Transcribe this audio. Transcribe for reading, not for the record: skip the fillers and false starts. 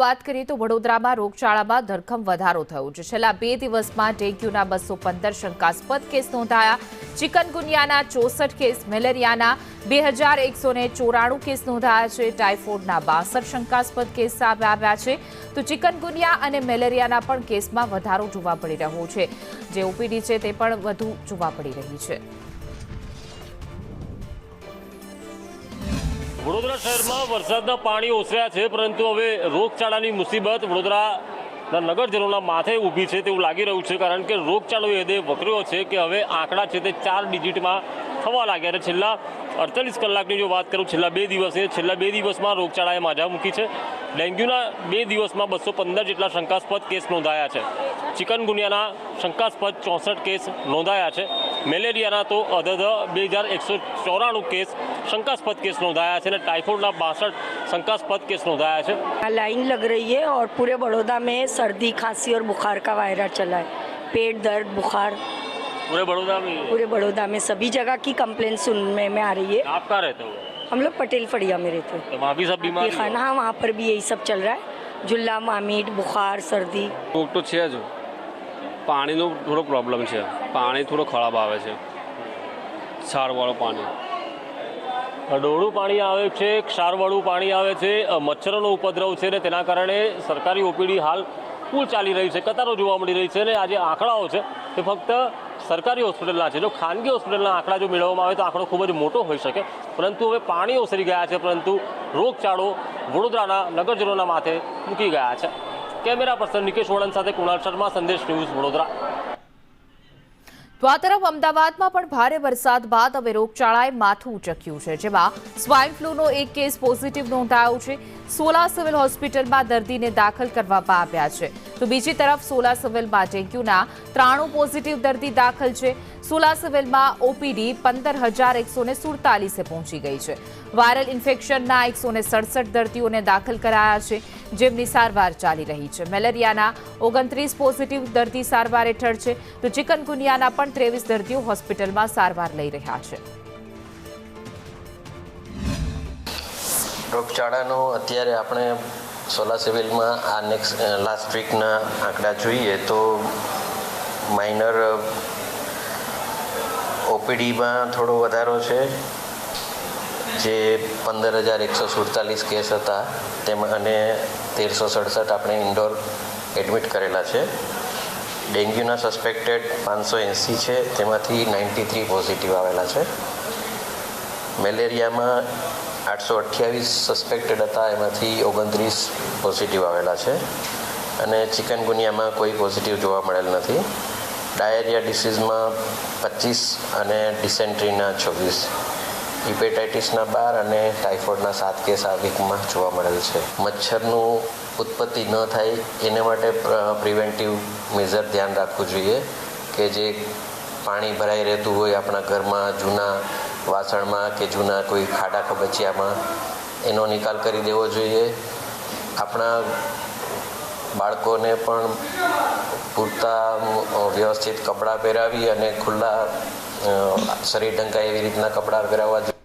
વાત કરીએ તો વડોદરામાં રોગચાળામાં ધરખમ વધારો થયો છે। છેલ્લા 2 દિવસમાં ડેન્ગ્યુના 215 શંકાસ્પદ કેસ નોંધાયા। ચિકનગુનિયાના 64 કેસ, મેલેરિયાના 2194 કેસ નોંધાયા છે। ટાઇફોઇડના 62 શંકાસ્પદ કેસ સામે આવ્યા છે। તો ચિકનગુનિયા અને મેલેરિયાના પણ કેસમાં વધારો જોવા મળી રહ્યો છે। જે ઓપીડી છે તે પણ વધુ જોવા મળી રહી છે। વડોદરા શહેરમાં વરસાદના પાણી ઓસર્યા છે, પરંતુ હવે રોગચાળાની મુસીબત વડોદરાના નગરજનોના માથે ઊભી છે તેવું લાગી રહ્યું છે, કારણ કે રોગચાળો એ હદે વકર્યો છે કે હવે આંકડા છે તે 4 ડિજિટમાં થવા લાગ્યા છે। છેલ્લા 48 કલાકની જો વાત કરું, છેલ્લા 2 દિવસમાં રોગચાળાએ માજા મૂકી છે। ડેન્ગ્યુના 2 દિવસમાં 215 જેટલા શંકાસ્પદ કેસ નોંધાયા છે। ચિકનગુનિયાના શંકાસ્પદ 64 કેસ નોંધાયા છે। મેલેરિયાના તો 2194 કેસ शंकास्पद केस नोंधाया है। टाइफॉइड 62 शंकास्पद केस नोंधाया है। लाइन लग रही है और पूरे बड़ौदा में सर्दी, खांसी और बुखार का वायरस चला है। पेट दर्द, बुखार पूरे बड़ौदा में सभी जगह की कंप्लेंट सुनने में आ रही है। आप कहाँ रहते हो? हम लोग पटेल फड़िया में रहते हैं। तो वहाँ भी सब बीमार खाना, हाँ, वहाँ पर भी यही सब चल रहा है। जुल्ला, मामीट, बुखार, सर्दी। रोग तो है जो पानी थोड़ो प्रॉब्लम है। पानी थोड़ो खराब आवे छे, क्षारवाळुं पानी, डोळुं पाणी आवे छे, क्षारवाळुं पाणी आवे छे। मच्छरों उपद्रव है, तेना कारणे सरकारी ओपीडी हाल फूल चाली रही है, कतारो जोवा मळी रही है। आज आंकड़ाओ है ते फक्त सरकारी होस्पिटलना है। जो खानगी होस्पिटलना आंकड़ा जो मेळववामां आवे तो आंकड़ो खूब ज मोटो होई शके, परंतु हवे पाणी ओसरी गया है। परंतु रोगचाळो वडोदराना नगरजनोना माथे मूकी गया है। कैमरा पर्सन निकेश वड़न साथे कुणाल शर्मा, संदेश न्यूज, वडोदरा। તો આ તરફ અમદાવાદમાં પણ ભારે વરસાદ બાદ હવે રોગચાળાએ માથું ઉચક્યું છે, જેમાં સ્વાઇન ફ્લૂનો એક કેસ પોઝિટિવ નોંધાયો છે। સોલા સિવિલ હોસ્પિટલમાં દર્દીને દાખલ કરવામાં આવ્યા છે, તો બીજી તરફ સોલા સિવિલમાં ડેન્ગ્યુના 93 પોઝિટિવ દર્દી દાખલ છે। સોલા સિવિલમાં ઓપીડી 15,147 પહોંચી ગઈ છે। વાયરલ ઇન્ફેક્શનના 167 દર્દીઓને દાખલ કરાયા છે, જેમની સારવાર ચાલી રહી છે। મેલેરિયાના 29 પોઝિટિવ દર્દી સારવાર હેઠળ છે, તો ચિકનગુનિયાના પણ 23 દર્દીઓ હોસ્પિટલમાં સારવાર લઈ રહ્યા છે। રોગચાળાનો અત્યારે આપણે સોલા સિવિલમાં આ લાસ્ટ વીકના આંકડા જોઈએ તો માઇનર ઓપીડીમાં થોડો વધારો છે, જે 15,147 કેસ હતા તેમાં અને 1367 આપણે ઇન્ડોર એડમિટ કરેલા છે। ડેન્ગ્યુના સસ્પેક્ટેડ 580 છે, તેમાંથી 93 પોઝિટિવ આવેલા છે। મેલેરિયામાં 828 સસ્પેક્ટેડ હતા, એમાંથી 29 પોઝિટિવ આવેલા છે, અને ચિકનગુનિયામાં કોઈ પોઝિટિવ જોવા મળેલ નથી। ડાયરિયા ડિસીઝમાં 25 અને ડિસેન્ટ્રીના 26, હિપેટાઇટિસના 12 અને ટાઇફોઇડના 7 કેસ આ વીકમાં જોવા મળેલ છે। મચ્છરનું ઉત્પત્તિ ન થાય એને માટે પ્રિવેન્ટિવ મેઝર ધ્યાન રાખવું જોઈએ કે જે પાણી ભરાઈ રહેતું હોય આપણા ઘરમાં, જૂના વાસણમાં કે જૂના કોઈ ખાડા ખબચિયામાં, એનો નિકાલ કરી દેવો જોઈએ। આપણા બાળકોને પણ પૂરતા વ્યવસ્થિત કપડાં પહેરાવી અને ખુલ્લા શરીર ઢંકાય એવી રીતના કપડાં પહેરાવવા જોઈએ।